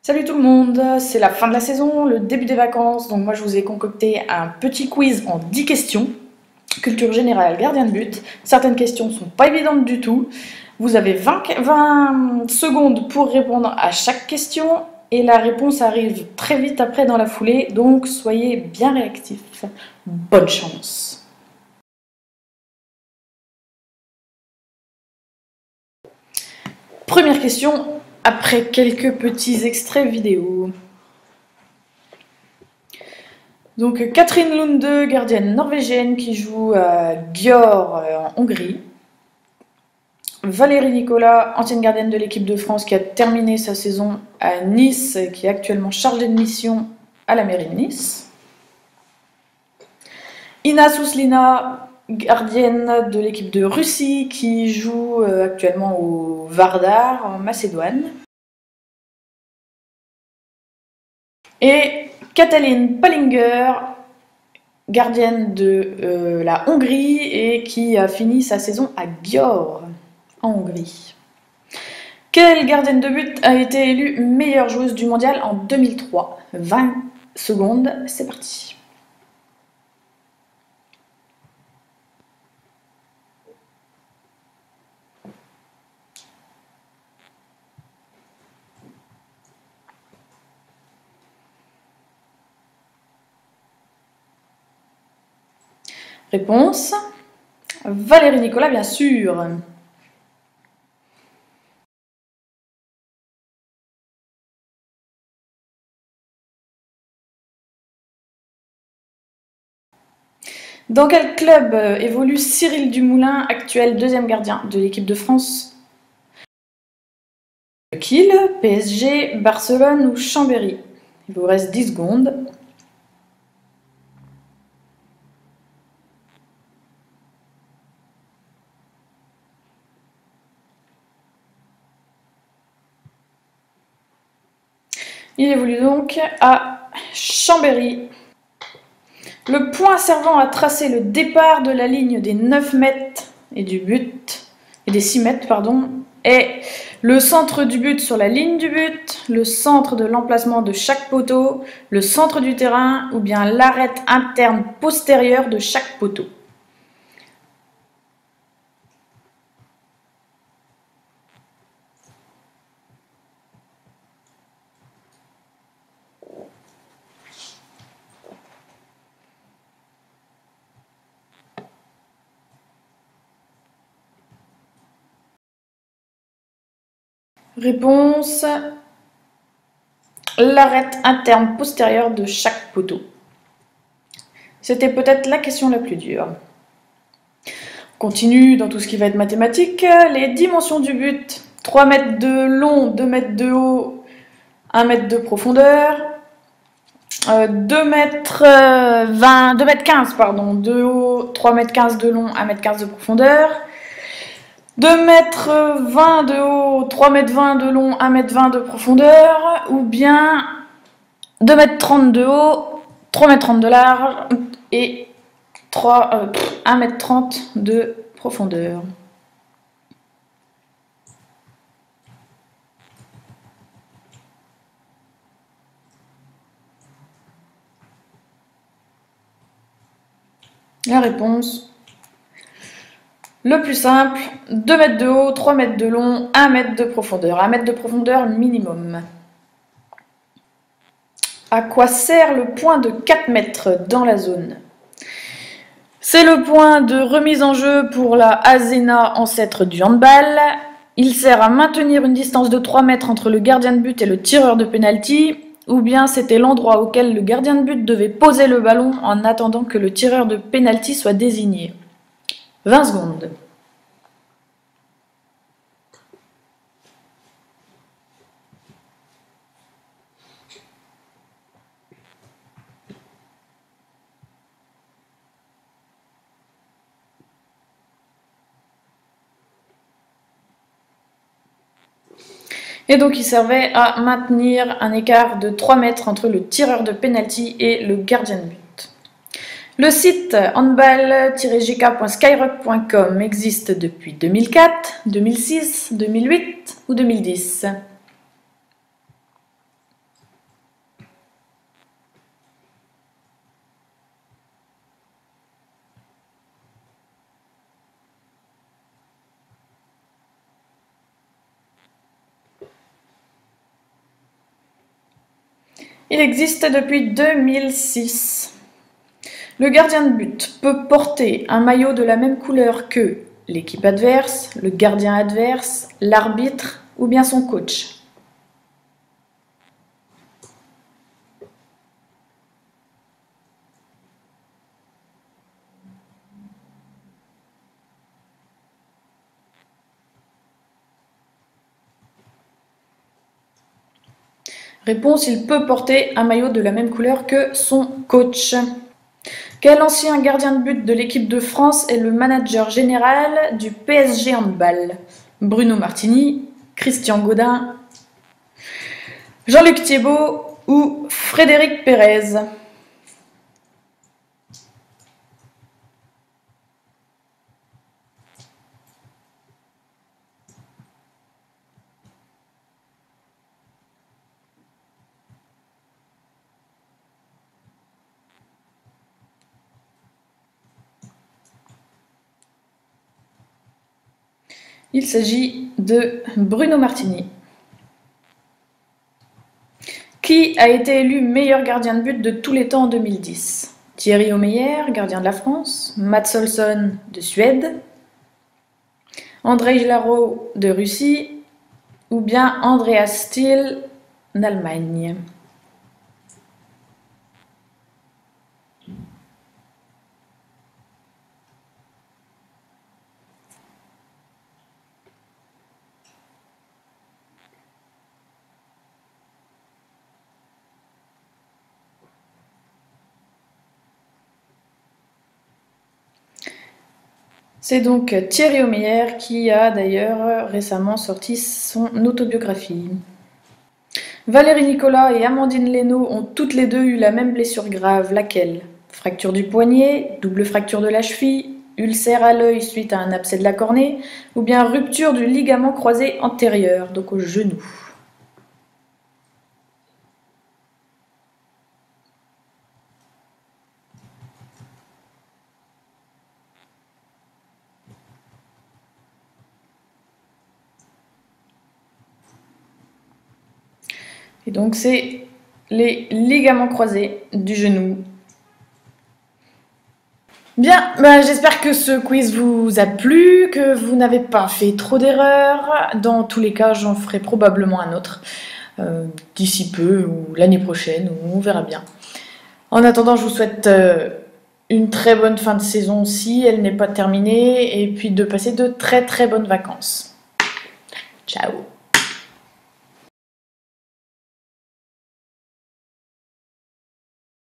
Salut tout le monde, c'est la fin de la saison, le début des vacances, donc moi je vous ai concocté un petit quiz en 10 questions, culture générale, gardien de but. Certaines questions sont pas évidentes du tout. Vous avez 20 secondes pour répondre à chaque question et la réponse arrive très vite après dans la foulée, donc soyez bien réactifs. Bonne chance. Première question, après quelques petits extraits vidéo. Donc Catherine Lunde, gardienne norvégienne qui joue à Győr en Hongrie. Valérie Nicolas, ancienne gardienne de l'équipe de France qui a terminé sa saison à Nice, qui est actuellement chargée de mission à la mairie de Nice. Ina Souslina, gardienne de l'équipe de Russie qui joue actuellement au Vardar en Macédoine. Et Katalin Pallinger, gardienne de la Hongrie et qui a fini sa saison à Győr en Hongrie. Quelle gardienne de but a été élue meilleure joueuse du mondial en 2003? 20 secondes, c'est parti. Réponse: Valérie Nicolas, bien sûr. Dans quel club évolue Cyril Dumoulin, actuel deuxième gardien de l'équipe de France? Kiel, PSG, Barcelone ou Chambéry? Il vous reste 10 secondes. Il évolue donc à Chambéry. Le point servant à tracer le départ de la ligne des 9 mètres et du but, et des 6 mètres, pardon, est le centre du but sur la ligne du but, le centre de l'emplacement de chaque poteau, le centre du terrain ou bien l'arête interne postérieure de chaque poteau. Réponse: l'arête interne postérieure de chaque poteau. C'était peut-être la question la plus dure. On continue dans tout ce qui va être mathématique. Les dimensions du but: 3 mètres de long, 2 mètres de haut, 1 mètre de profondeur. 2 mètres 15 pardon, de haut, 3 mètres 15 de long, 1 mètre 15 de profondeur. 2 mètres 20 de haut, 3 mètres 20 de long, 1 mètre 20 de profondeur, ou bien 2 mètres 30 de haut, 3 mètres 30 de large et 1 mètre 30 de profondeur. La réponse: le plus simple, 2 mètres de haut, 3 mètres de long, 1 mètre de profondeur. 1 mètre de profondeur minimum. À quoi sert le point de 4 mètres dans la zone? C'est le point de remise en jeu pour la Asena, ancêtre du handball. Il sert à maintenir une distance de 3 mètres entre le gardien de but et le tireur de pénalty, ou bien c'était l'endroit auquel le gardien de but devait poser le ballon en attendant que le tireur de pénalty soit désigné. 20 secondes. Et donc il servait à maintenir un écart de 3 mètres entre le tireur de pénalty et le gardien de but. Le site handball-jk.skyrock.com existe depuis 2004, 2006, 2008 ou 2010. Il existe depuis 2006. Le gardien de but peut porter un maillot de la même couleur que l'équipe adverse, le gardien adverse, l'arbitre ou bien son coach. Réponse, il peut porter un maillot de la même couleur que son coach. Quel ancien gardien de but de l'équipe de France est le manager général du PSG Handball? Bruno Martini, Christian Godin, Jean-Luc Thiébaut ou Frédéric Pérez? Il s'agit de Bruno Martini. Qui a été élu meilleur gardien de but de tous les temps en 2010? Thierry Omeyer, gardien de la France, Mats Olsson de Suède, Andrei Jlaro de Russie ou bien Andreas Stiel d'Allemagne? C'est donc Thierry Omeyer qui a d'ailleurs récemment sorti son autobiographie. Valérie Nicolas et Amandine Leno ont toutes les deux eu la même blessure grave, laquelle? Fracture du poignet, double fracture de la cheville, ulcère à l'œil suite à un abcès de la cornée, ou bien rupture du ligament croisé antérieur, donc au genou. Et donc c'est les ligaments croisés du genou. Bien, j'espère que ce quiz vous a plu, que vous n'avez pas fait trop d'erreurs. Dans tous les cas, j'en ferai probablement un autre d'ici peu ou l'année prochaine, on verra bien. En attendant, je vous souhaite une très bonne fin de saison si elle n'est pas terminée et puis de passer de très très bonnes vacances. Ciao!